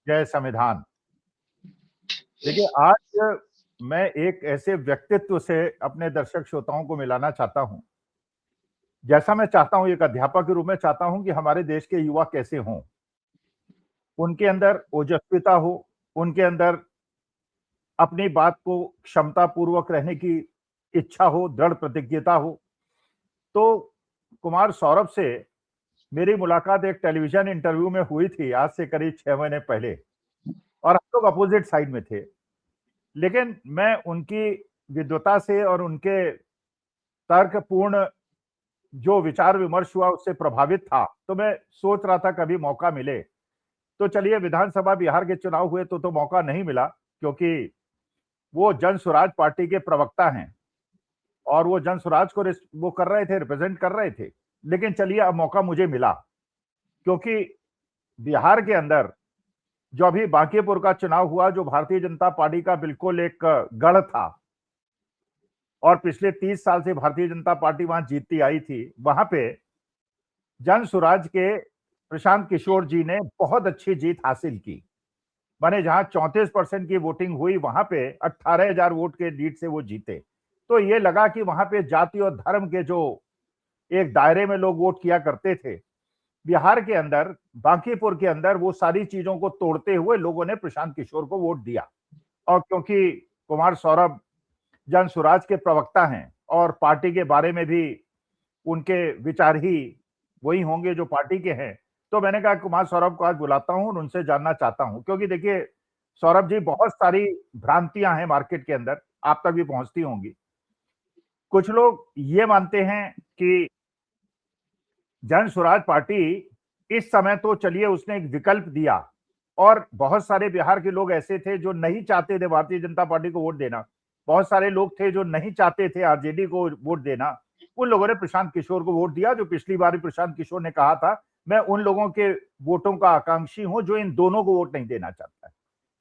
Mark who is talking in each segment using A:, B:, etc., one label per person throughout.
A: जय संविधान। देखिए, आज मैं एक ऐसे व्यक्तित्व से अपने दर्शक श्रोताओं को मिलाना चाहता हूं, जैसा मैं चाहता हूं, एक अध्यापक के रूप में चाहता हूं कि हमारे देश के युवा कैसे हों। उनके अंदर ओजस्विता हो, उनके अंदर अपनी बात को क्षमता पूर्वक रहने की इच्छा हो, दृढ़ प्रतिज्ञता हो। तो कुमार सौरभ से मेरी मुलाकात एक टेलीविजन इंटरव्यू में हुई थी, आज से करीब 6 महीने पहले, और हम लोग अपोजिट साइड में थे। लेकिन मैं उनकी विद्वता से और उनके तर्कपूर्ण जो विचार विमर्श हुआ उससे प्रभावित था। तो मैं सोच रहा था कभी मौका मिले तो चलिए, विधानसभा बिहार के चुनाव हुए तो मौका नहीं मिला, क्योंकि वो जन स्वराज पार्टी के प्रवक्ता हैं और वो जन स्वराज को वो कर रहे थे, रिप्रेजेंट कर रहे थे। लेकिन चलिए, अब मौका मुझे मिला, क्योंकि बिहार के अंदर जो अभी बांकीपुर का चुनाव हुआ, जो भारतीय जनता पार्टी का बिल्कुल एक गढ़ था और पिछले 30 साल से भारतीय जनता पार्टी वहां जीतती आई थी, वहां पे जन स्वराज के प्रशांत किशोर जी ने बहुत अच्छी जीत हासिल की। माने जहां 34% की वोटिंग हुई, वहां पे 18,000 वोट के लीड से वो जीते। तो ये लगा कि वहां पे जाति और धर्म के जो एक दायरे में लोग वोट किया करते थे, बिहार के अंदर बांकीपुर के अंदर वो सारी चीजों को तोड़ते हुए लोगों ने प्रशांत किशोर को वोट दिया। और क्योंकि कुमार सौरभ जन स्वराज के प्रवक्ता हैं और पार्टी के बारे में भी उनके विचार ही वही होंगे जो पार्टी के हैं, तो मैंने कहा कुमार सौरभ को आज बुलाता हूं और उनसे जानना चाहता हूं, क्योंकि देखिए सौरभ जी, बहुत सारी भ्रांतियां हैं मार्केट के अंदर, आप तक भी पहुंचती होंगी। कुछ लोग ये मानते हैं कि जन स्वराज पार्टी इस समय तो चलिए उसने एक विकल्प दिया, और बहुत सारे बिहार के लोग ऐसे थे जो नहीं चाहते थे भारतीय जनता पार्टी को वोट देना, बहुत सारे लोग थे जो नहीं चाहते थे आरजेडी को वोट देना। उन लोगों ने प्रशांत किशोर को वोट दिया, जो पिछली बार प्रशांत किशोर ने कहा था मैं उन लोगों के वोटों का आकांक्षी हूं जो इन दोनों को वोट नहीं देना चाहता है।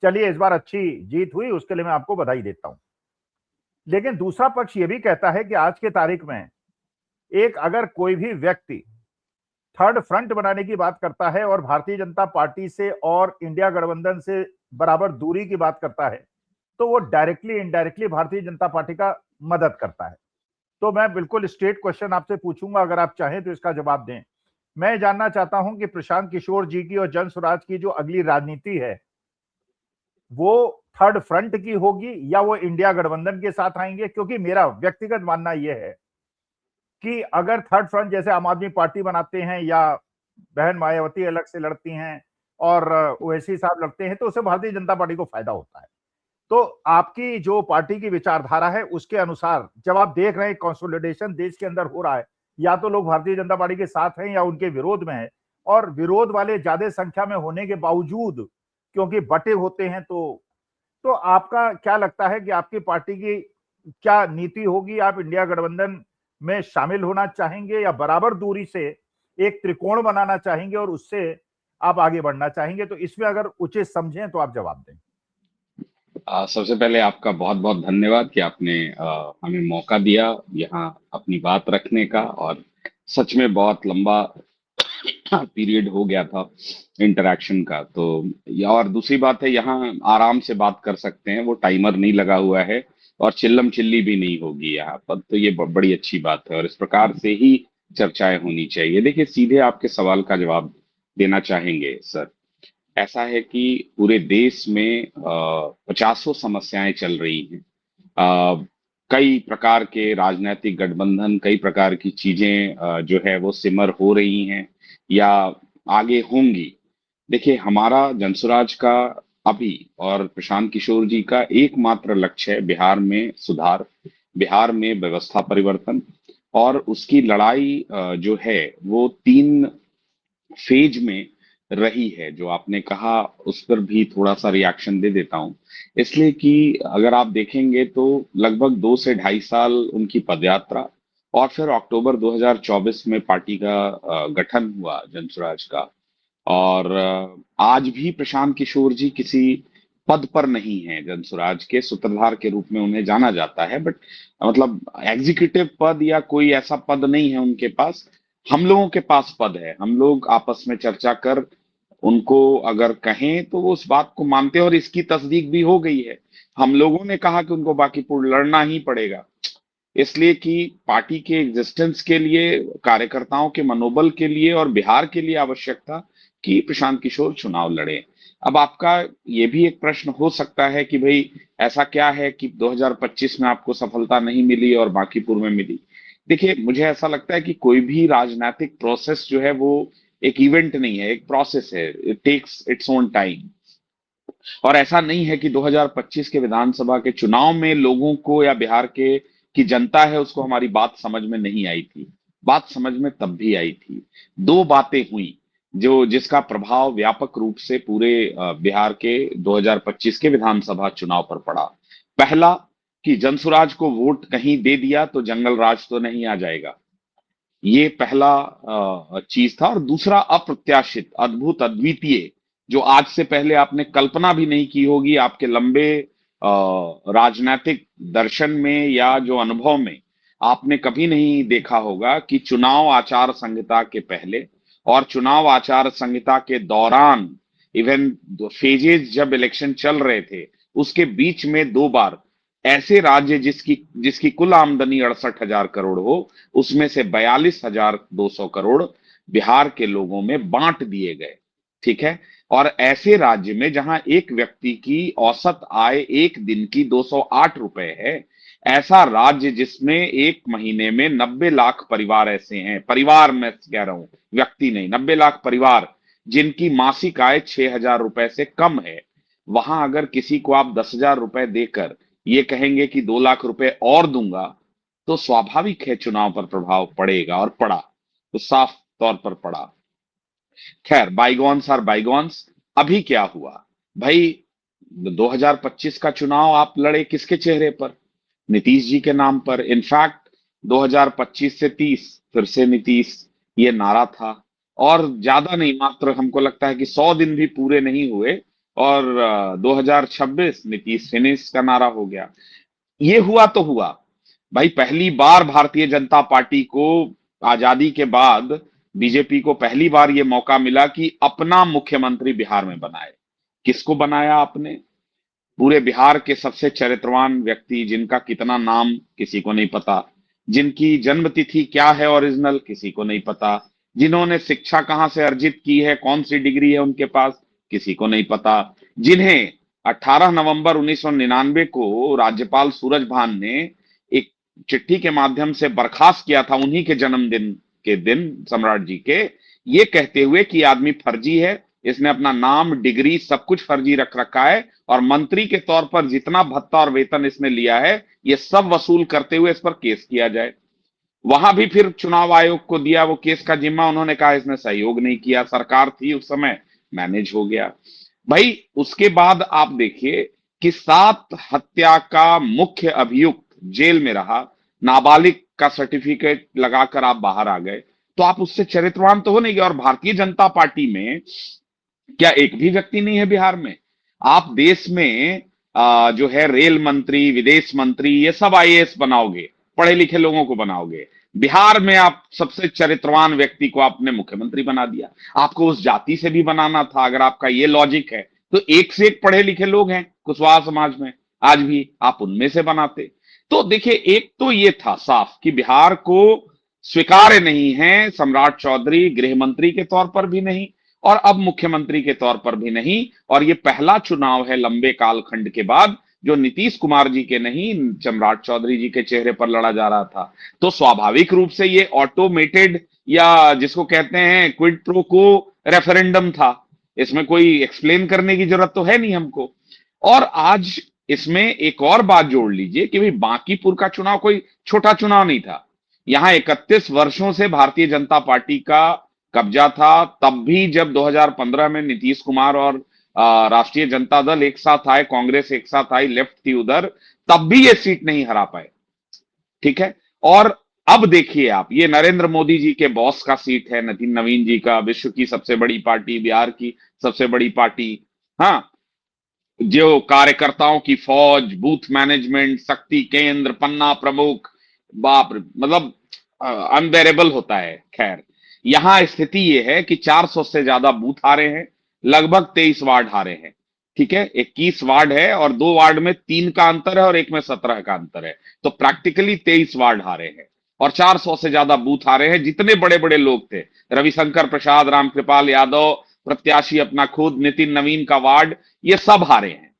A: चलिए, इस बार अच्छी जीत हुई, उसके लिए मैं आपको बधाई देता हूं। लेकिन दूसरा पक्ष ये भी कहता है कि आज के तारीख में एक अगर कोई भी व्यक्ति थर्ड फ्रंट बनाने की बात करता है और भारतीय जनता पार्टी से और इंडिया गठबंधन से बराबर दूरी की बात करता है, तो वो directly indirectly Bharatiya Janata party का मदद करता है। तो मैं बिल्कुल स्ट्रेट क्वेश्चन आपसे पूछूंगा, अगर आप चाहें तो इसका जवाब दें। मैं जानना चाहता हूं कि प्रशांत किशोर जी की और जन स्वराज की जो अगली राजनीति है, वो थर्ड फ्रंट की होगी या वो इंडिया गठबंधन के साथ आएंगे? क्योंकि मेरा व्यक्तिगत मानना यह है कि अगर थर्ड फ्रंट जैसे आम आदमी पार्टी बनाते हैं या बहन मायावती अलग से लड़ती हैं और ओवैसी साहब लड़ते हैं, तो उससे भारतीय जनता पार्टी को फायदा होता है। तो आपकी जो पार्टी की विचारधारा है उसके अनुसार जब आप देख रहे हैं कंसोलिडेशन देश के अंदर हो रहा है, या तो लोग भारतीय जनता पार्टी के साथ हैं या उनके विरोध में है, और विरोध वाले ज्यादा संख्या में होने के बावजूद क्योंकि बटे होते हैं, तो आपका क्या लगता है कि आपकी पार्टी की क्या नीति होगी? आप इंडिया गठबंधन में शामिल होना चाहेंगे या बराबर दूरी से एक त्रिकोण बनाना चाहेंगे और उससे आप आगे बढ़ना चाहेंगे? तो इसमें अगर उचित समझें तो आप जवाब दें।
B: सबसे पहले आपका बहुत बहुत धन्यवाद कि आपने हमें मौका दिया यहाँ अपनी बात रखने का। और सच में बहुत लंबा पीरियड हो गया था इंटरेक्शन का। तो और दूसरी बात है, यहाँ आराम से बात कर सकते हैं, वो टाइमर नहीं लगा हुआ है और चिल्लम चिल्ली भी नहीं होगी यहाँ पर। तो ये बड़ी अच्छी बात है और इस प्रकार से ही चर्चाएं होनी चाहिए। देखिए, सीधे आपके सवाल का जवाब देना चाहेंगे सर। ऐसा है कि पूरे देश में पचासों समस्याएं चल रही हैं। कई प्रकार के राजनीतिक गठबंधन, कई प्रकार की चीजें जो है वो सिमर हो रही हैं या आगे होंगी। देखिए, हमारा जनसुराज का अभी और प्रशांत किशोर जी का एकमात्र लक्ष्य है बिहार में सुधार, बिहार में व्यवस्था परिवर्तन। और उसकी लड़ाई जो है वो 3 फेज में रही है। जो आपने कहा उस पर भी थोड़ा सा रिएक्शन दे देता हूं, इसलिए कि अगर आप देखेंगे तो लगभग 2 से 2.5 साल उनकी पदयात्रा, और फिर अक्टूबर 2024 में पार्टी का गठन हुआ जनसुराज का। और आज भी प्रशांत किशोर जी किसी पद पर नहीं है, जनसुराज के सूत्रधार के रूप में उन्हें जाना जाता है, बट मतलब एग्जीक्यूटिव पद या कोई ऐसा पद नहीं है उनके पास। हम लोगों के पास पद है, हम लोग आपस में चर्चा कर उनको अगर कहें तो वो उस बात को मानते हैं और इसकी तस्दीक भी हो गई है। हम लोगों ने कहा कि उनको बांकीपुर लड़ना ही पड़ेगा, इसलिए कि पार्टी के एग्जिस्टेंस के लिए, कार्यकर्ताओं के मनोबल के लिए और बिहार के लिए आवश्यक था कि प्रशांत किशोर चुनाव लड़े। अब आपका ये भी एक प्रश्न हो सकता है कि भाई ऐसा क्या है कि 2025 में आपको सफलता नहीं मिली और बांकीपुर में मिली। देखिए, मुझे ऐसा लगता है कि कोई भी राजनीतिक प्रोसेस जो है वो एक इवेंट नहीं है, एक प्रोसेस है। It takes its own time. और ऐसा नहीं है कि 2025 के विधानसभा के चुनाव में लोगों को या बिहार के की जनता है उसको हमारी बात समझ में नहीं आई थी। बात समझ में तब भी आई थी। दो बातें हुई जो जिसका प्रभाव व्यापक रूप से पूरे बिहार के 2025 के विधानसभा चुनाव पर पड़ा। पहला, कि जनसुराज को वोट कहीं दे दिया तो जंगल राज तो नहीं आ जाएगा। ये पहला चीज था। और दूसरा, अप्रत्याशित, अद्भुत, अद्वितीय, जो आज से पहले आपने कल्पना भी नहीं की होगी आपके लंबे राजनीतिक दर्शन में या जो अनुभव में आपने कभी नहीं देखा होगा कि चुनाव आचार संहिता के पहले और चुनाव आचार संहिता के दौरान, इवन फेजेस जब इलेक्शन चल रहे थे उसके बीच में दो बार ऐसे राज्य जिसकी जिसकी कुल आमदनी 68,000 करोड़ हो, उसमें से 42,200 करोड़ बिहार के लोगों में बांट दिए गए। ठीक है। और ऐसे राज्य में जहां एक व्यक्ति की औसत आय एक दिन की 208 रुपए है, ऐसा राज्य जिसमें एक महीने में 90 लाख परिवार ऐसे हैं, परिवार मैं कह रहा हूं, व्यक्ति नहीं, 90 लाख परिवार जिनकी मासिक आय 6,000 रुपए से कम है, वहां अगर किसी को आप 10,000 रुपए देकर ये कहेंगे कि 2 लाख रुपए और दूंगा, तो स्वाभाविक है चुनाव पर प्रभाव पड़ेगा, और पड़ा, तो साफ तौर पर पड़ा। खैर, बाइगॉन्स आर बाइगॉन्स। अभी क्या हुआ भाई? 2025 का चुनाव आप लड़े किसके चेहरे पर? नीतीश जी के नाम पर। इनफैक्ट 2025 से 30 फिर से नीतीश, ये नारा था। और ज्यादा नहीं, मात्र हमको लगता है कि 100 दिन भी पूरे नहीं हुए और 2026 नीतीश फिनिश का नारा हो गया। ये हुआ तो हुआ भाई, पहली बार भारतीय जनता पार्टी को आजादी के बाद, बीजेपी को पहली बार ये मौका मिला कि अपना मुख्यमंत्री बिहार में बनाए। किसको बनाया आपने? पूरे बिहार के सबसे चरित्रवान व्यक्ति, जिनका कितना नाम किसी को नहीं पता, जिनकी जन्म तिथि क्या है ओरिजिनल किसी को नहीं पता, जिन्होंने शिक्षा कहां से अर्जित की है, कौन सी डिग्री है उनके पास, किसी को नहीं पता, जिन्हें 18 नवंबर 1999 को राज्यपाल सूरजभान ने एक चिट्ठी के माध्यम से बर्खास्त किया था, उन्हीं के जन्मदिन के दिन, सम्राट जी के, ये कहते हुए कि आदमी फर्जी है, इसने अपना नाम, डिग्री, सब कुछ फर्जी रख रखा है, और मंत्री के तौर पर जितना भत्ता और वेतन इसने लिया है ये सब वसूल करते हुए इस पर केस किया जाए। वहां भी फिर चुनाव आयोग को दिया वो केस का जिम्मा, उन्होंने कहा इसने सहयोग नहीं किया, सरकार थी उस समय, मैनेज हो गया। भाई उसके बाद आप देखिए कि 7 हत्या का मुख्य अभियुक्त जेल में रहा, नाबालिग का सर्टिफिकेट लगाकर आप बाहर आ गए, तो आप उससे चरित्रवान तो हो नहीं गए। और भारतीय जनता पार्टी में क्या एक भी व्यक्ति नहीं है बिहार में? आप देश में जो है रेल मंत्री, विदेश मंत्री, ये सब आईएएस बनाओगे, पढ़े लिखे लोगों को बनाओगे। बिहार में आप सबसे चरित्रवान व्यक्ति को आपने मुख्यमंत्री बना दिया। आपको उस जाति से भी बनाना था, अगर आपका ये लॉजिक है तो एक से एक पढ़े लिखे लोग हैं कुशवाहा समाज में, आज भी आप उनमें से बनाते। तो देखिए, एक तो ये था साफ कि बिहार को स्वीकार्य नहीं है सम्राट चौधरी, गृह मंत्री के तौर पर भी नहीं और अब मुख्यमंत्री के तौर पर भी नहीं। और ये पहला चुनाव है लंबे कालखंड के बाद जो नीतीश कुमार जी के नहीं, सम्राट चौधरी जी के चेहरे पर लड़ा जा रहा था। तो स्वाभाविक रूप से ये ऑटोमेटेड, या जिसको कहते हैं क्विड प्रो को रेफरेंडम था। इसमें कोई एक्सप्लेन करने की जरूरत तो है नहीं हमको। और आज इसमें एक और बात जोड़ लीजिए कि भाई बांकीपुर का चुनाव कोई छोटा चुनाव नहीं था। यहां 31 वर्षों से भारतीय जनता पार्टी का कब्जा था। तब भी जब 2015 में नीतीश कुमार और राष्ट्रीय जनता दल एक साथ आए, कांग्रेस एक साथ आई, लेफ्ट थी उधर, तब भी ये सीट नहीं हरा पाए। ठीक है। और अब देखिए आप, ये नरेंद्र मोदी जी के बॉस का सीट है, नितिन नवीन जी का, विश्व की सबसे बड़ी पार्टी, बिहार की सबसे बड़ी पार्टी। हाँ, जो कार्यकर्ताओं की फौज, बूथ मैनेजमेंट, शक्ति केंद्र, पन्ना प्रमुख, बाप रे, मतलब अनबेरेबल होता है। खैर, यहां स्थिति यह है कि 400 से ज्यादा बूथ आ रहे हैं, लगभग 23 वार्ड हारे हैं। ठीक है, 21 वार्ड है और 2 वार्ड में 3 का अंतर है और एक में 17 का अंतर है, तो प्रैक्टिकली 23 वार्ड हारे हैं और 400 से ज्यादा बूथ हारे हैं। जितने बड़े बड़े लोग थे, रविशंकर प्रसाद, रामकृपाल यादव प्रत्याशी अपना खुद, नितिन नवीन का वार्ड, ये सब हारे हैं।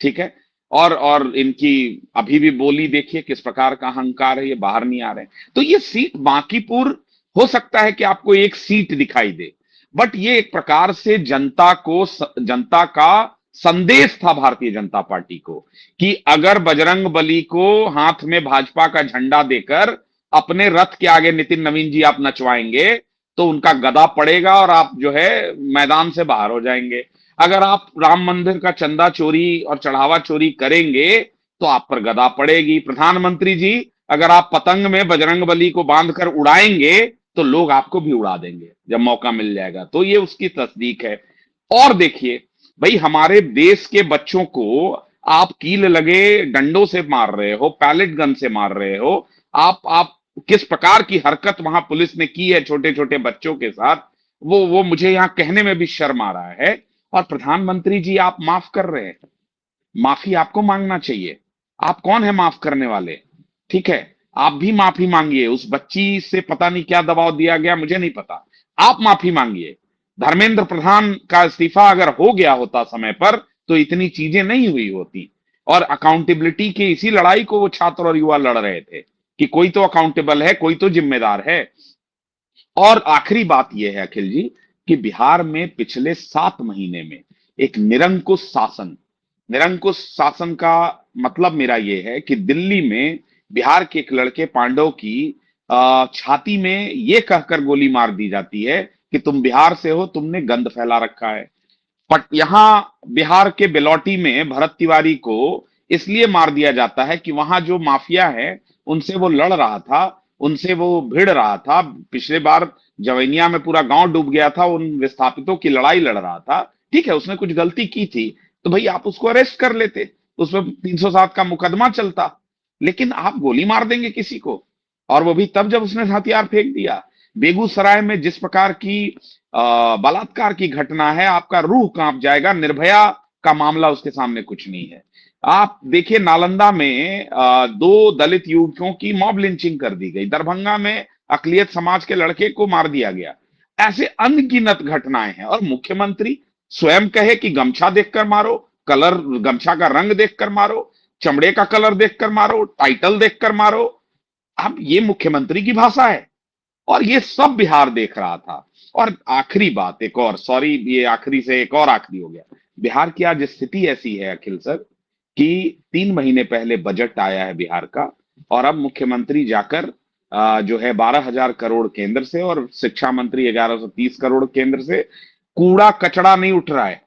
B: ठीक है, और इनकी अभी भी बोली देखिए किस प्रकार का अहंकार है, ये बाहर नहीं आ रहे हैं। तो ये सीट बांकीपुर, हो सकता है कि आपको एक सीट दिखाई दे, बट ये एक प्रकार से जनता का संदेश था भारतीय जनता पार्टी को, कि अगर बजरंग बली को हाथ में भाजपा का झंडा देकर अपने रथ के आगे नितिन नवीन जी आप नचवाएंगे, तो उनका गदा पड़ेगा और आप जो है मैदान से बाहर हो जाएंगे। अगर आप राम मंदिर का चंदा चोरी और चढ़ावा चोरी करेंगे तो आप पर गदा पड़ेगी। प्रधानमंत्री जी, अगर आप पतंग में बजरंग बली को बांधकर उड़ाएंगे तो लोग आपको भी उड़ा देंगे जब मौका मिल जाएगा। तो ये उसकी तस्दीक है। और देखिए भाई, हमारे देश के बच्चों को आप कील लगे डंडों से मार रहे हो, पैलेट गन से मार रहे हो। आप किस प्रकार की हरकत वहां पुलिस ने की है छोटे छोटे बच्चों के साथ, वो मुझे यहां कहने में भी शर्म आ रहा है। और प्रधानमंत्री जी, आप माफ कर रहे हैं, माफी आपको मांगना चाहिए। आप कौन है माफ करने वाले? ठीक है, आप भी माफी मांगिए। उस बच्ची से पता नहीं क्या दबाव दिया गया, मुझे नहीं पता, आप माफी मांगिए। धर्मेंद्र प्रधान का इस्तीफा अगर हो गया होता समय पर तो इतनी चीजें नहीं हुई होती। और अकाउंटेबिलिटी की इसी लड़ाई को वो छात्र और युवा लड़ रहे थे कि कोई तो अकाउंटेबल है, कोई तो जिम्मेदार है। और आखिरी बात यह है अखिल जी, कि बिहार में पिछले 7 महीने में एक निरंकुश शासन का मतलब मेरा यह है कि दिल्ली में बिहार के एक लड़के पांडव की छाती में यह कहकर गोली मार दी जाती है कि तुम बिहार से हो, तुमने गंद फैला रखा है। बट यहां बिहार के बेलौटी में भरत तिवारी को इसलिए मार दिया जाता है कि वहां जो माफिया है उनसे वो लड़ रहा था, उनसे वो भिड़ रहा था। पिछले बार जवैनिया में पूरा गांव डूब गया था, उन विस्थापितों की लड़ाई लड़ रहा था। ठीक है, उसने कुछ गलती की थी तो भाई आप उसको अरेस्ट कर लेते, उसमें 307 का मुकदमा चलता। लेकिन आप गोली मार देंगे किसी को, और वो भी तब जब उसने हथियार फेंक दिया। बेगूसराय में जिस प्रकार की बलात्कार की घटना है, आपका रूह कांप जाएगा। निर्भया का मामला, उसके सामने कुछ नहीं है। आप देखिए, नालंदा में 2 दलित युवकों की मॉब लिंचिंग कर दी गई। दरभंगा में अकलियत समाज के लड़के को मार दिया गया। ऐसे अनगिनत घटनाएं हैं और मुख्यमंत्री स्वयं कहे कि गमछा देखकर मारो, कलर, गमछा का रंग देखकर मारो, चमड़े का कलर देखकर मारो, टाइटल देखकर मारो। अब ये मुख्यमंत्री की भाषा है और ये सब बिहार देख रहा था। और आखिरी बात एक और, सॉरी ये आखिरी से एक और आखिरी हो गया। बिहार की आज स्थिति ऐसी है अखिल सर कि 3 महीने पहले बजट आया है बिहार का, और अब मुख्यमंत्री जाकर जो है 12,000 करोड़ केंद्र से और शिक्षा मंत्री 1130 करोड़ केंद्र से, कूड़ा कचड़ा नहीं उठ रहा है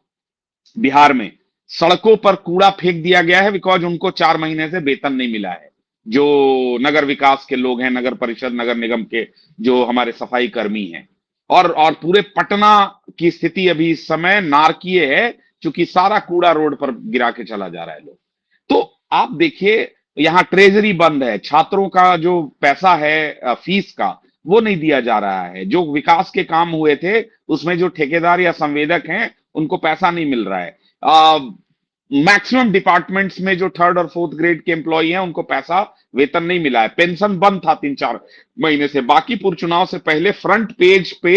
B: बिहार में। सड़कों पर कूड़ा फेंक दिया गया है बिकॉज उनको 4 महीने से वेतन नहीं मिला है। जो नगर विकास के लोग हैं, नगर परिषद नगर निगम के जो हमारे सफाई कर्मी हैं, और पूरे पटना की स्थिति अभी इस समय नारकीय है, क्योंकि सारा कूड़ा रोड पर गिरा के चला जा रहा है लोग। तो आप देखिए, यहाँ ट्रेजरी बंद है, छात्रों का जो पैसा है फीस का, वो नहीं दिया जा रहा है। जो विकास के काम हुए थे उसमें जो ठेकेदार या संवेदक हैं उनको पैसा नहीं मिल रहा है। मैक्सिमम डिपार्टमेंट्स में जो 3rd और 4th ग्रेड के एम्प्लॉई हैं उनको पैसा वेतन नहीं मिला है। पेंशन बंद था 3-4 महीने से। बांकीपुर चुनाव से पहले फ्रंट पेज पे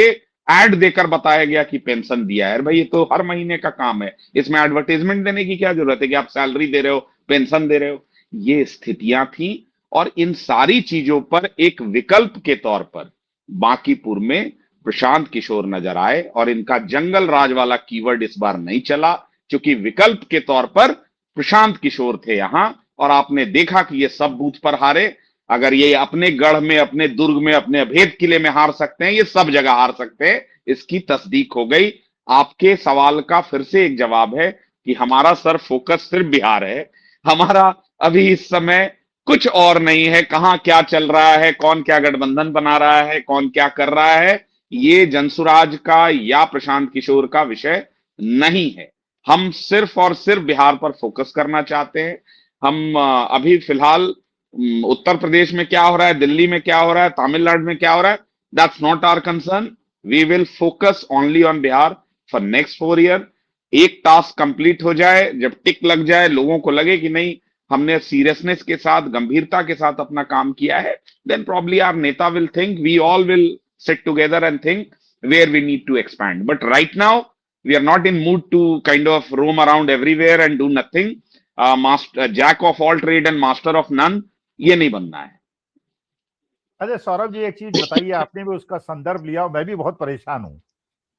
B: एड देकर बताया गया कि पेंशन दिया है। भाई ये तो हर महीने का काम है, इसमें एडवर्टाइजमेंट देने की क्या जरूरत है कि आप सैलरी दे रहे हो, पेंशन दे रहे हो। ये स्थितियां थी और इन सारी चीजों पर एक विकल्प के तौर पर बांकीपुर में प्रशांत किशोर नजर आए, और इनका जंगल राज वाला कीवर्ड इस बार नहीं चला, क्योंकि विकल्प के तौर पर प्रशांत किशोर थे यहां। और आपने देखा कि ये सब बूथ पर हारे। अगर ये अपने गढ़ में, अपने दुर्ग में, अपने अभेद किले में हार सकते हैं, ये सब जगह हार सकते हैं, इसकी तस्दीक हो गई। आपके सवाल का फिर से एक जवाब है कि हमारा सर फोकस सिर्फ बिहार है। हमारा अभी इस समय कुछ और नहीं है। कहां क्या चल रहा है, कौन क्या गठबंधन बना रहा है, कौन क्या कर रहा है, ये जनसुराज का या प्रशांत किशोर का विषय नहीं है। हम सिर्फ और सिर्फ बिहार पर फोकस करना चाहते हैं। हम अभी फिलहाल उत्तर प्रदेश में क्या हो रहा है, दिल्ली में क्या हो रहा है, तमिलनाडु में क्या हो रहा है, that's not our concern. We will focus only on Bihar. For next 4 year, एक टास्क कंप्लीट हो जाए, जब टिक लग जाए, लोगों को लगे कि नहीं हमने सीरियसनेस के साथ, गंभीरता के साथ अपना काम किया है, then probably our neta will think, we all will sit together and think where we need to expand. But right now we are not in mood to kind of roam around everywhere and do nothing. Master, jack of all trade and master of none, ये नहीं बनना है।
A: अरे सौरभ जी, एक चीज बताइए, आपने भी उसका संदर्भ लिया और मैं भी बहुत परेशान हूँ,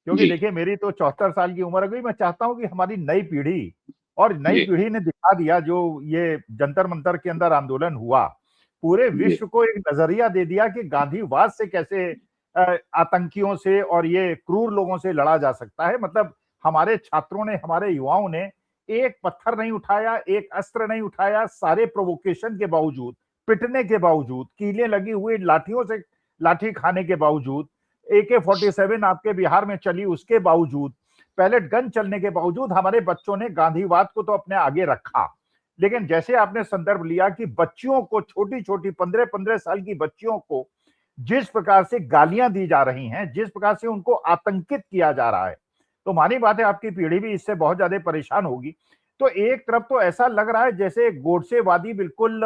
A: क्योंकि
B: जी
A: देखिए मेरी तो 74 साल की उम्र हो गई। मैं चाहता हूं कि हमारी नई पीढ़ी, और नई
B: जी
A: पीढ़ी ने दिखा दिया, जो ये जंतर मंतर के अंदर आंदोलन हुआ, पूरे
B: जी
A: विश्व को एक नजरिया दे दिया कि गांधीवाद से कैसे आतंकियों से और ये क्रूर लोगों से लड़ा जा सकता है। मतलब हमारे छात्रों ने, हमारे युवाओं ने एक पत्थर नहीं उठाया, एक अस्त्र नहीं उठाया, सारे प्रोवोकेशन के बावजूद, पिटने के बावजूद, कीलें लगी हुई लाठियों से लाठी खाने के बावजूद, AK-47 आपके बिहार में चली उसके बावजूद, पैलेट गन चलने के बावजूद हमारे बच्चों ने गांधीवाद को तो अपने आगे रखा। लेकिन जैसे आपने संदर्भ लिया कि बच्चियों को, छोटी छोटी 15-15 साल की बच्चियों को जिस प्रकार से गालियां दी जा रही हैं, जिस प्रकार से उनको आतंकित किया जा रहा है, तो मानी बात है आपकी पीढ़ी भी इससे बहुत ज्यादा परेशान होगी। तो एक तरफ तो ऐसा लग रहा है जैसे गोडसेवादी बिल्कुल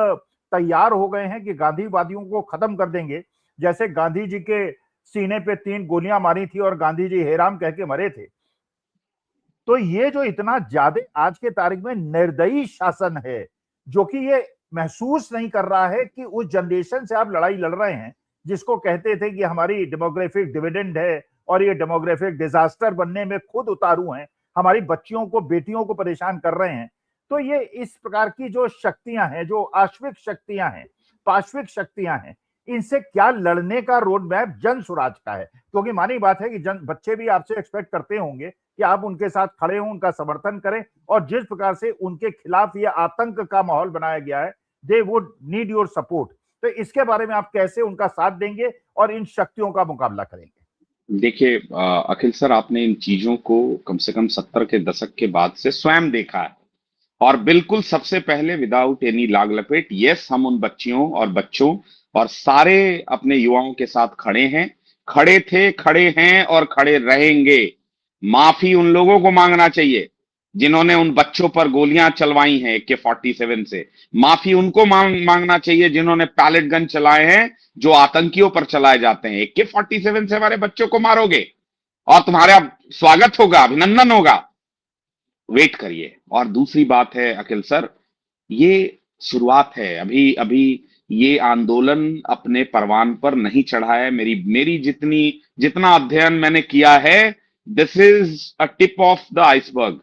A: तैयार हो गए हैं कि गांधीवादियों को खत्म कर देंगे, जैसे गांधी जी के सीने पे 3 गोलियां मारी थी और गांधी जी हे राम कह के मरे थे। तो ये जो इतना ज्यादा आज के तारीख में निर्दयी शासन है, जो कि ये महसूस नहीं कर रहा है कि उस जनरेशन से आप लड़ाई लड़ रहे हैं जिसको कहते थे कि हमारी डेमोग्राफिक डिविडेंड है और ये डेमोग्राफिक डिजास्टर बनने में खुद उतारू हैं, हमारी बच्चियों को, बेटियों को परेशान कर रहे हैं। तो ये इस प्रकार की जो शक्तियां हैं, जो आश्विक शक्तियां हैं, पाश्विक शक्तियां हैं, इनसे क्या लड़ने का रोड मैप जन स्वराज का है। क्योंकि मानी बात है कि बच्चे भी आपसे एक्सपेक्ट करते होंगे कि आप उनके साथ खड़े हों, उनका समर्थन करें, और जिस प्रकार से उनके खिलाफ ये आतंक का माहौल बनाया गया है, they would need your support. तो इसके बारे में आप कैसे उनका साथ देंगे और इन शक्तियों का मुकाबला करेंगे?
B: देखिए अखिल सर, आपने इन चीजों को कम से कम 70 के दशक के बाद से स्वयं देखा है, और बिल्कुल सबसे पहले विदाउट एनी लाग लपेट, यस, हम उन बच्चियों और बच्चों और सारे अपने युवाओं के साथ खड़े हैं, खड़े थे, खड़े हैं और खड़े रहेंगे। माफी उन लोगों को मांगना चाहिए जिन्होंने उन बच्चों पर गोलियां चलवाई हैं AK-47 से। माफी उनको मांगना चाहिए जिन्होंने पैलेट गन चलाए हैं, जो आतंकियों पर चलाए जाते हैं। AK-47 से हमारे बच्चों को मारोगे और तुम्हारा स्वागत होगा, अभिनंदन होगा, वेट करिए। और दूसरी बात है अखिल सर, ये शुरुआत है, अभी अभी ये आंदोलन अपने परवान पर नहीं चढ़ा है। मेरी जितना अध्ययन मैंने किया है, this is a tip of the iceberg.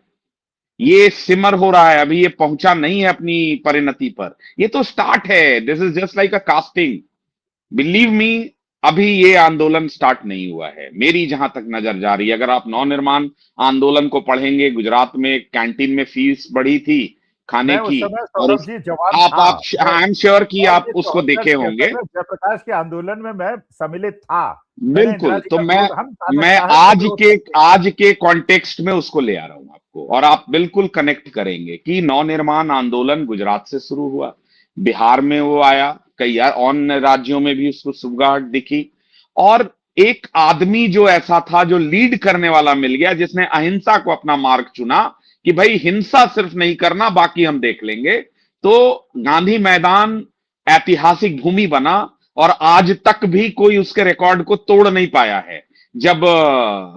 B: ये सिमर हो रहा है, अभी ये पहुंचा नहीं है अपनी परिणति पर, ये तो स्टार्ट है। This is just like a casting, believe me. अभी ये आंदोलन स्टार्ट नहीं हुआ है, मेरी जहां तक नजर जा रही है। अगर आप नवनिर्माण आंदोलन को पढ़ेंगे, गुजरात में कैंटीन में फीस बढ़ी थी खाने
A: मैं उस
B: की,
A: समय
B: और
A: सौरभ जी जवान
B: आप
A: था।
B: आई एम श्योर कि
A: मैं
B: आप उसको देखे होंगे।
A: 1974 में जयप्रकाश के आंदोलन में मैं सम्मिलित था। मैंने इंदिरा
B: बिल्कुल,
A: जी
B: तो
A: का
B: मैं
A: विरोध, हम
B: मैं
A: चाहत का
B: आज
A: विरोध
B: के
A: करते थे।
B: आज के कॉन्टेक्स्ट में उसको ले आ रहा हूं आपको, और आप बिल्कुल कनेक्ट करेंगे कि नवनिर्माण आंदोलन गुजरात से शुरू हुआ, बिहार में वो आया, कई अन्य राज्यों में भी उसको सुगबुगाहट दिखी, और एक आदमी जो ऐसा था, जो लीड करने वाला मिल गया, जिसने अहिंसा को अपना मार्ग चुना कि भाई हिंसा सिर्फ नहीं करना, बाकी हम देख लेंगे। तो गांधी मैदान ऐतिहासिक भूमि बना, और आज तक भी कोई उसके रिकॉर्ड को तोड़ नहीं पाया है। जब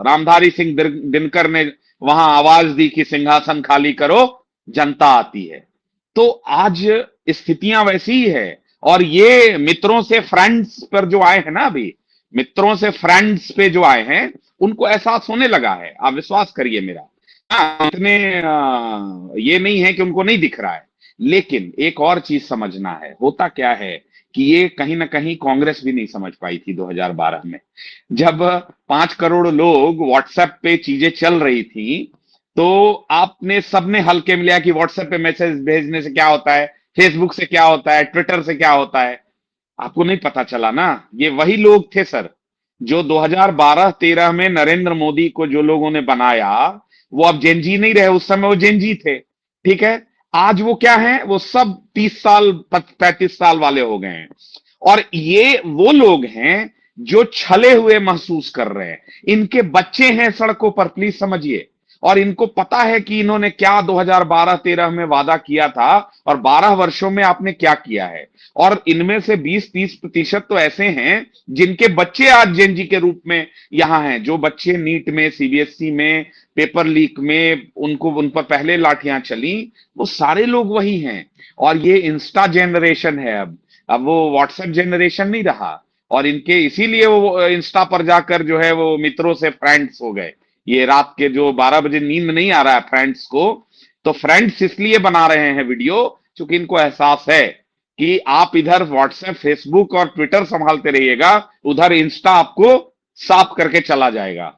B: रामधारी सिंह दिनकर ने वहां आवाज दी कि सिंहासन खाली करो, जनता आती है। तो आज स्थितियां वैसी ही है। और ये मित्रों से फ्रेंड्स पर जो आए हैं ना, अभी मित्रों से फ्रेंड्स पे जो आए हैं, उनको एहसास होने लगा है, आप विश्वास करिए मेरा। हाँ, इतने ये नहीं है कि उनको नहीं दिख रहा है। लेकिन एक और चीज समझना है, होता क्या है कि ये कहीं ना कहीं कांग्रेस भी नहीं समझ पाई थी 2012 में, जब 5 करोड़ लोग व्हाट्सएप पे चीजें चल रही थी। तो आपने सबने हल्के में लिया कि व्हाट्सएप पे मैसेज भेजने से क्या होता है, फेसबुक से क्या होता है, ट्विटर से क्या होता है। आपको नहीं पता चला ना, ये वही लोग थे सर, जो 2012-13 में नरेंद्र मोदी को जो लोगों ने बनाया, वो अब जेनजी नहीं रहे, उस समय वो जेनजी थे। ठीक है, आज वो क्या है, वो सब 30 साल 35 साल वाले हो गए हैं। और ये वो लोग हैं जो छले हुए महसूस कर रहे हैं। इनके बच्चे हैं सड़कों पर, प्लीज समझिए। और इनको पता है कि इन्होंने क्या 2012-13 में वादा किया था और 12 वर्षों में आपने क्या किया है। और इनमें से 20-30% तो ऐसे हैं जिनके बच्चे आज जेनजी के रूप में यहां हैं। जो बच्चे नीट में, सीबीएसई में, पेपर लीक में उनको उन पर पहले लाठियां चली, वो सारे लोग वही हैं। और ये इंस्टा जनरेशन है। अब वो व्हाट्सएप जनरेशन नहीं रहा। और इनके इसीलिए वो इंस्टा पर जाकर जो है वो मित्रों से फ्रेंड्स हो गए। ये रात के जो 12 बजे नींद नहीं आ रहा है फ्रेंड्स को, तो फ्रेंड्स इसलिए बना रहे हैं वीडियो क्योंकि इनको एहसास है कि आप इधर व्हाट्सएप, फेसबुक और ट्विटर संभालते रहिएगा, उधर इंस्टा आपको साफ करके चला जाएगा। आप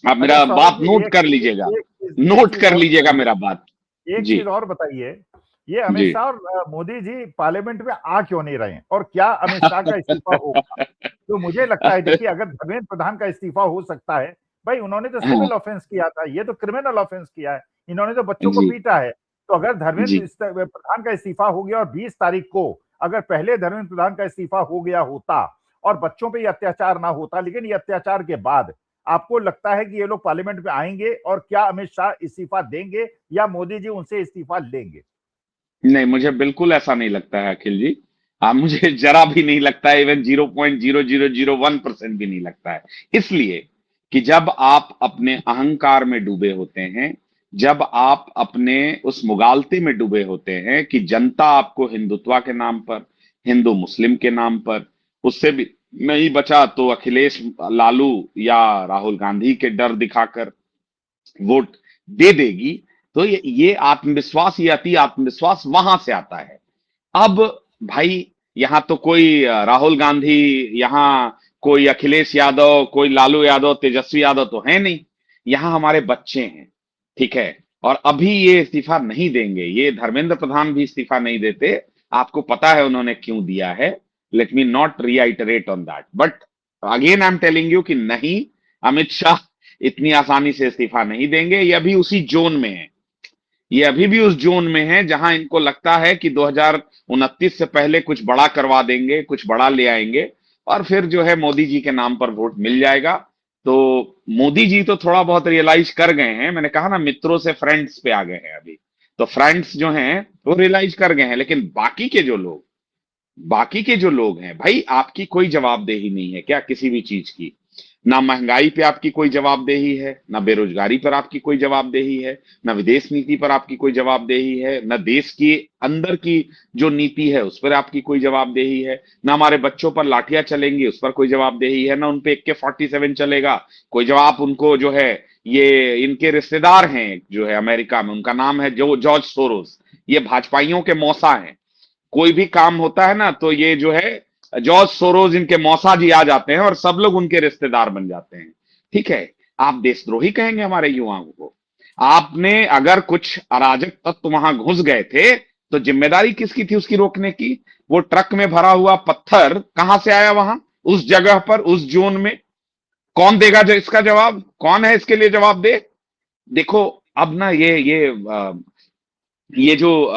A: अच्छा
B: मेरा
A: सौरभ
B: बात
A: जी,
B: नोट
A: एक
B: कर लीजिएगा,
A: एक
B: नोट
A: चीज
B: कर
A: और
B: लीजिएगा
A: बताइए।
B: मेरा बात।
A: एक
B: जी
A: चीज और बताइए, ये अमित
B: जी।
A: शाह और मोदी जी पार्लियामेंट में आ क्यों नहीं रहे हैं, और क्या अमित शाह का इस्तीफा होगा? तो मुझे लगता है, देखिए, अगर धर्मेंद्र प्रधान का इस्तीफा हो सकता है, भाई उन्होंने तो सिविल ऑफेंस किया था, ये तो क्रिमिनल ऑफेंस किया है, इन्होंने तो बच्चों को
B: जी
A: पीटा है। तो अगर धर्मेंद्र
B: जी
A: प्रधान का इस्तीफा हो गया और 20 तारीख को अगर पहले धर्मेंद्र प्रधान का इस्तीफा हो गया होता और बच्चों पे ये अत्याचार ना होता, लेकिन ये अत्याचार के बाद आपको लगता है कि ये लोग पार्लियामेंट में आएंगे, और क्या अमित शाह इस्तीफा देंगे या मोदी जी उनसे इस्तीफा लेंगे?
B: नहीं, मुझे बिल्कुल ऐसा नहीं लगता है अखिल जी। हाँ, मुझे जरा भी नहीं लगता है, इवन 0.0001% भी नहीं लगता है। इसलिए कि जब आप अपने अहंकार में डूबे होते हैं, जब आप अपने उस मुगालते में डूबे होते हैं कि जनता आपको हिंदुत्व के नाम पर, हिंदू मुस्लिम के नाम पर, उससे भी नहीं बचा तो अखिलेश, लालू या राहुल गांधी के डर दिखाकर वोट दे देगी, तो ये आत्मविश्वास, ये अति आत्मविश्वास वहां से आता है। अब भाई, यहां तो कोई राहुल गांधी, यहां कोई अखिलेश यादव, कोई लालू यादव, तेजस्वी यादव तो है नहीं। यहां हमारे बच्चे हैं, ठीक है। और अभी ये इस्तीफा नहीं देंगे, ये धर्मेंद्र प्रधान भी इस्तीफा नहीं देते। आपको पता है उन्होंने क्यों दिया है। Let me not reiterate on that, but again I am telling you कि नहीं, अमित शाह इतनी आसानी से इस्तीफा नहीं देंगे। ये अभी उसी जोन में है, ये अभी भी उस जोन में है जहां इनको लगता है कि 2029 से पहले कुछ बड़ा करवा देंगे, कुछ बड़ा ले आएंगे, और फिर जो है मोदी जी के नाम पर वोट मिल जाएगा। तो मोदी जी तो थोड़ा बहुत रियलाइज कर गए हैं। मैंने कहा ना, मित्रों से फ्रेंड्स पे आ गए हैं अभी। तो फ्रेंड्स जो हैं वो रियलाइज कर गए हैं, लेकिन बाकी के जो लोग हैं भाई, आपकी कोई जवाबदेही नहीं है क्या किसी भी चीज की? ना महंगाई पे आपकी कोई जवाबदेही है, ना बेरोजगारी पर आपकी कोई जवाबदेही है, ना विदेश नीति पर आपकी कोई जवाबदेही है, ना देश की अंदर की जो नीति है उस पर आपकी कोई जवाबदेही है, ना हमारे बच्चों पर लाठियां चलेंगी उस पर कोई जवाबदेही है, ना उन पे AK-47 चलेगा कोई जवाब। उनको जो है, ये इनके रिश्तेदार हैं जो है अमेरिका में, उनका नाम है जो जॉर्ज सोरोस, ये भाजपाइयों के मौसा हैं। कोई भी काम होता है ना, तो ये जो है जॉर्ज सोरोज इनके मौसा जी आ जाते हैं और सब लोग उनके रिश्तेदार बन जाते हैं, ठीक है। आप देशद्रोही कहेंगे हमारे युवाओं को? आपने अगर कुछ अराजक तत्व वहां घुस गए थे तो जिम्मेदारी किसकी थी उसकी रोकने की? वो ट्रक में भरा हुआ पत्थर कहां से आया वहां, उस जगह पर, उस जोन में? कौन देगा जो इसका जवाब? कौन है इसके लिए जवाब दे? देखो, अब ना ये जो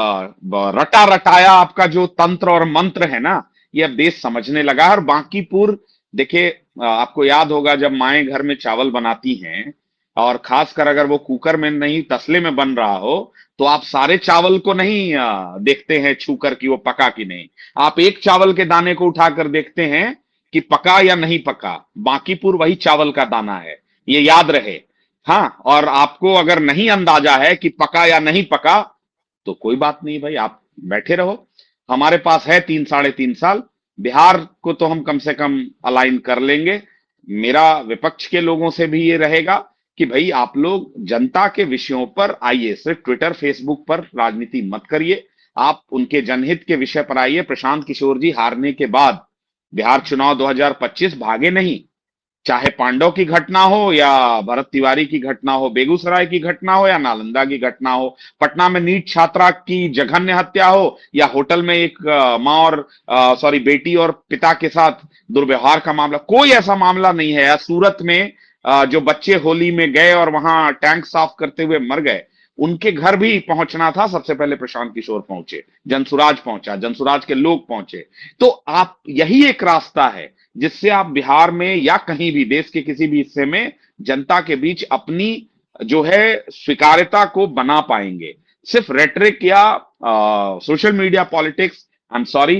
B: रटा रटाया आपका जो तंत्र और मंत्र है ना, ये अब देश समझने लगा है। और बांकीपुर, देखिए, आपको याद होगा जब माएं घर में चावल बनाती हैं, और खासकर अगर वो कुकर में नहीं तसले में बन रहा हो, तो आप सारे चावल को नहीं देखते हैं छू कर कि वो पका कि नहीं। आप एक चावल के दाने को उठाकर देखते हैं कि पका या नहीं पका। बांकीपुर वही चावल का दाना है, ये याद रहे। हाँ, और आपको अगर नहीं अंदाजा है कि पका या नहीं पका, तो कोई बात नहीं भाई, आप बैठे रहो। हमारे पास है 3-3.5 साल। बिहार को तो हम कम से कम अलाइन कर लेंगे। मेरा विपक्ष के लोगों से भी ये रहेगा कि भाई, आप लोग जनता के विषयों पर आइए, सिर्फ ट्विटर फेसबुक पर राजनीति मत करिए। आप उनके जनहित के विषय पर आइए। प्रशांत किशोर जी हारने के बाद बिहार चुनाव 2025 भागे नहीं। चाहे पांडव की घटना हो या भरत तिवारी की घटना हो, बेगूसराय की घटना हो या नालंदा की घटना हो, पटना में नीट छात्रा की जघन्य हत्या हो, या होटल में एक माँ और सॉरी बेटी और पिता के साथ दुर्व्यवहार का मामला, कोई ऐसा मामला नहीं है। या सूरत में जो बच्चे होली में गए और वहां टैंक साफ करते हुए मर गए, उनके घर भी पहुंचना था, सबसे पहले प्रशांत किशोर पहुंचे, जनसुराज पहुंचा, जनसुराज के लोग पहुंचे। तो आप, यही एक रास्ता है, जिससे आप बिहार में या कहीं भी देश के किसी भी हिस्से में जनता के बीच अपनी जो है स्वीकार्यता को बना पाएंगे। सिर्फ रेटरिक या social media politics, I am sorry,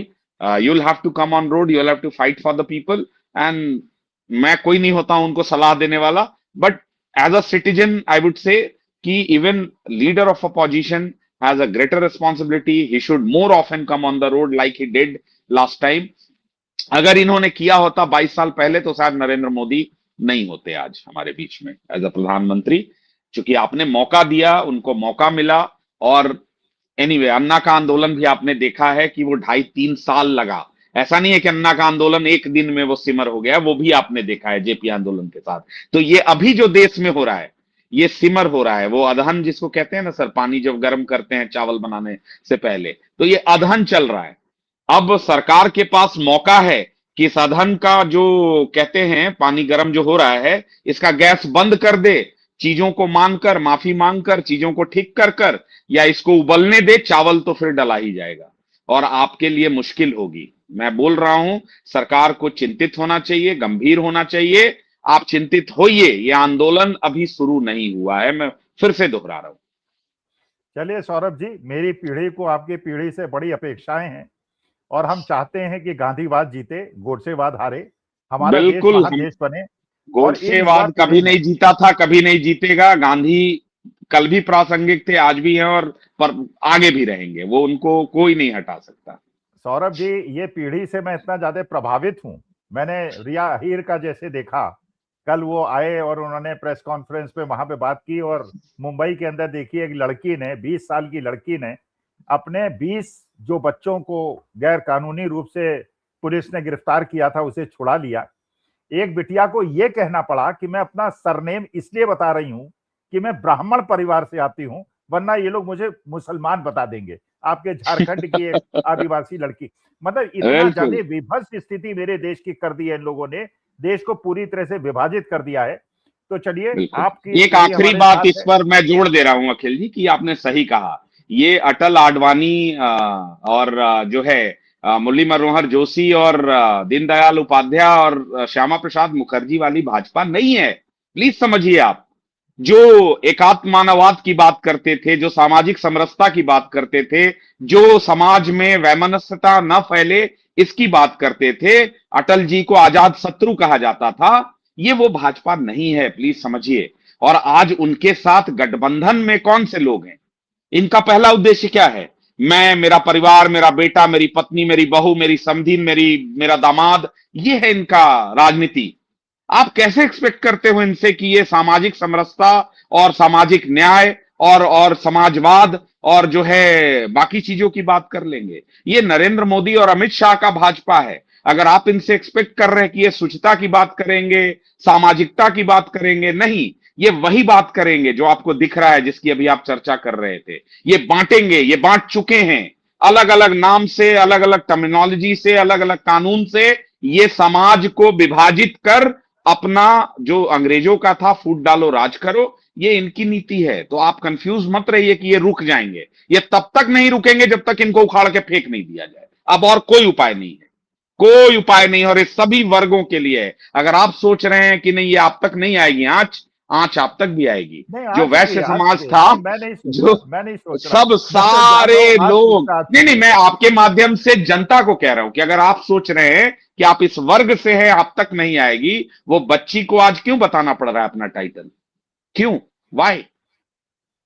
B: you will have to come on road, you will have to fight for the people. And मैं कोई नहीं होता हूं उनको सलाह देने वाला, but as a citizen I would say कि even leader of opposition has a greater responsibility. He should more often come on the road like he did last time. अगर इन्होंने किया होता 22 साल पहले तो शायद नरेंद्र मोदी नहीं होते आज हमारे बीच में एज अ प्रधानमंत्री। क्योंकि आपने मौका दिया, उनको मौका मिला। और एनीवे अन्ना का आंदोलन भी आपने देखा है कि वो 2.5-3 साल लगा। ऐसा नहीं है कि अन्ना का आंदोलन एक दिन में वो सिमर हो गया, वो भी आपने देखा है जेपी आंदोलन के साथ। तो ये अभी जो देश में हो रहा है ये सिमर हो रहा है, वो अधहन जिसको कहते हैं ना सर, पानी जब गर्म करते हैं चावल बनाने से पहले, तो ये अधहन चल रहा है। अब सरकार के पास मौका है कि इस अधहन का जो कहते हैं पानी गर्म जो हो रहा है, इसका गैस बंद कर दे, चीजों को मानकर, माफी मांगकर, चीजों को ठीक कर या इसको उबलने दे, चावल तो फिर डला ही जाएगा और आपके लिए मुश्किल होगी। मैं बोल रहा हूं सरकार को चिंतित होना चाहिए, गंभीर होना चाहिए। आप चिंतित होइए, ये आंदोलन अभी शुरू नहीं हुआ है, मैं फिर से दोहरा रहा हूं।
A: चलिए सौरभ जी, मेरी पीढ़ी को आपकी पीढ़ी से बड़ी अपेक्षाएं हैं और हम चाहते हैं कि गांधीवाद जीते, गोडसेवाद हारे, हमारा देश
B: बिल्कुल,
A: महान
B: हम
A: देश बने। और इन युवा
B: गोडसेवाद
A: पीढ़ी
B: कभी
A: में
B: नहीं जीता था, कभी नहीं जीतेगा। गांधी कल भी प्रासंगिक थे, आज भी हैं और पर आगे भी रहेंगे, वो उनको कोई नहीं हटा सकता।
A: सौरभ जी, ये पीढ़ी से मैं इतना ज्यादा प्रभावित हूं। मैंने रिया हीर का जैसे देखा, कल वो आए और उन्होंने प्रेस कॉन्फ्रेंस पे वहां पे बात की, और मुंबई के अंदर देखिए एक लड़की ने, 20 साल की लड़की ने अपने 20 जो बच्चों को गैर कानूनी रूप से पुलिस ने गिरफ्तार किया था उसे छुड़ा लिया। एक बिटिया को यह कहना पड़ा कि मैं अपना सरनेम इसलिए बता रही हूं कि मैं ब्राह्मण परिवार से आती हूं, वरना ये लोग मुझे मुसलमान बता देंगे। आपके झारखंड की एक आदिवासी लड़की, मतलब इतना ज्यादा
B: बिल्कुल,
A: विभत्स स्थिति मेरे देश की कर दी है इन लोगों ने, देश को पूरी तरह से विभाजित कर दिया है। तो चलिए,
B: बिल्कुल।
A: आपकी
B: एक
A: पीढ़ी
B: आखिरी
A: हमारे
B: बात
A: साथ
B: इस
A: है।
B: पर मैं जोड़ दे रहा हूं अखिल जी, कि आपने सही कहा। ये अटल आडवाणी और जो है मुरली मनोहर जोशी और दीनदयाल उपाध्याय और श्यामा प्रसाद मुखर्जी वाली भाजपा नहीं है। प्लीज समझिए आप। जो एकात्म मानववाद की बात करते थे, जो सामाजिक समरसता की बात करते थे, जो समाज में वैमनस्यता न फैले इसकी बात करते थे, अटल जी को आजाद शत्रु कहा जाता था, ये वो भाजपा नहीं है, प्लीज समझिए। और आज उनके साथ गठबंधन में कौन से लोग हैं? इनका पहला उद्देश्य क्या है? मैं, मेरा परिवार, मेरा बेटा, मेरी पत्नी, मेरी बहू, मेरी समधी, मेरा दामाद, ये है इनका राजनीति। आप कैसे एक्सपेक्ट करते हो इनसे कि ये सामाजिक समरसता और सामाजिक न्याय और समाजवाद और जो है बाकी चीजों की बात कर लेंगे? ये नरेंद्र मोदी और अमित शाह का भाजपा है। अगर आप इनसे एक्सपेक्ट कर रहे हैं कि ये शुचिता की बात करेंगे, सामाजिकता की बात करेंगे, नहीं, ये वही बात करेंगे जो आपको दिख रहा है, जिसकी अभी आप चर्चा कर रहे थे। ये बांटेंगे, ये बांट चुके हैं, अलग अलग नाम से, अलग अलग टर्मिनोलॉजी से, अलग अलग कानून से ये समाज को विभाजित कर अपना जो अंग्रेजों का था फूट डालो राज करो, ये इनकी नीति है। तो आप कंफ्यूज मत रहिए कि ये रुक जाएंगे। ये तब तक नहीं रुकेंगे जब तक इनको उखाड़ के फेंक नहीं दिया जाए। अब और कोई उपाय नहीं है, कोई उपाय नहीं। और ये सभी वर्गों के लिए है। अगर आप सोच रहे हैं कि नहीं ये आप तक नहीं आएगी आंच, आंच आप तक भी आएगी।
A: नहीं,
B: जो
A: आ चुकी
B: वैश्य
A: है, आ
B: समाज
A: चुकी है।
B: था,
A: नहीं, मैं नहीं सोच
B: जो
A: रहा, मैं नहीं सोच रहा।
B: सब
A: मैं तो जान रहा हूं
B: सारे
A: आज
B: लोग,
A: गुस्सा आ
B: नहीं
A: चुकी
B: नहीं,
A: है।
B: मैं आपके माध्यम से जनता को कह रहा हूं कि अगर आप सोच रहे हैं कि आप इस वर्ग से हैं, आप तक नहीं आएगी, वो बच्ची को आज क्यों बताना पड़ रहा है अपना टाइटल? क्यों? वाई?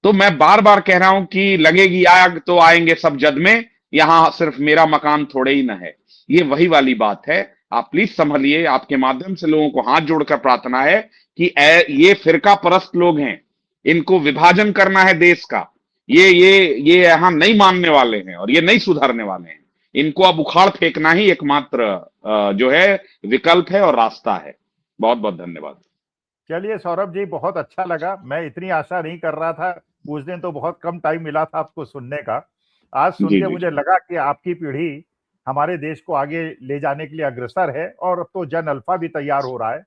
B: तो मैं बार बार कह रहा हूं कि लगेगी आग तो आएंगे सब जद में, यहां सिर्फ मेरा मकान थोड़े ही ना है। ये वही वाली बात है। आप प्लीज संभलिए। आपके माध्यम से लोगों को हाथ जोड़कर प्रार्थना है कि ये फिरका परस्त लोग हैं, इनको विभाजन करना है देश का। ये यहां नहीं मानने वाले हैं और ये नहीं सुधरने वाले हैं। इनको अब उखाड़ फेंकना ही एकमात्र जो है विकल्प है और रास्ता है। बहुत बहुत धन्यवाद।
A: चलिए सौरभ जी, बहुत अच्छा लगा। मैं इतनी आशा नहीं कर रहा था, उस दिन तो बहुत कम टाइम मिला था आपको सुनने का। आज सुन
B: जी
A: के
B: जी
A: मुझे लगा कि आपकी पीढ़ी हमारे देश को आगे ले जाने के लिए अग्रसर है, और अब तो जन अल्फा भी तैयार हो रहा है।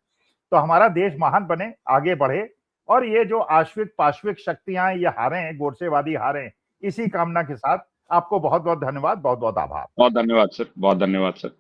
A: तो हमारा देश महान बने, आगे बढ़े, और ये जो आश्विक पाश्विक शक्तियां ये हारे हैं, गोडसेवादी हारे हैं, इसी कामना के साथ आपको बहुत बहुत धन्यवाद, बहुत बहुत आभार।
B: बहुत धन्यवाद सर, बहुत धन्यवाद सर।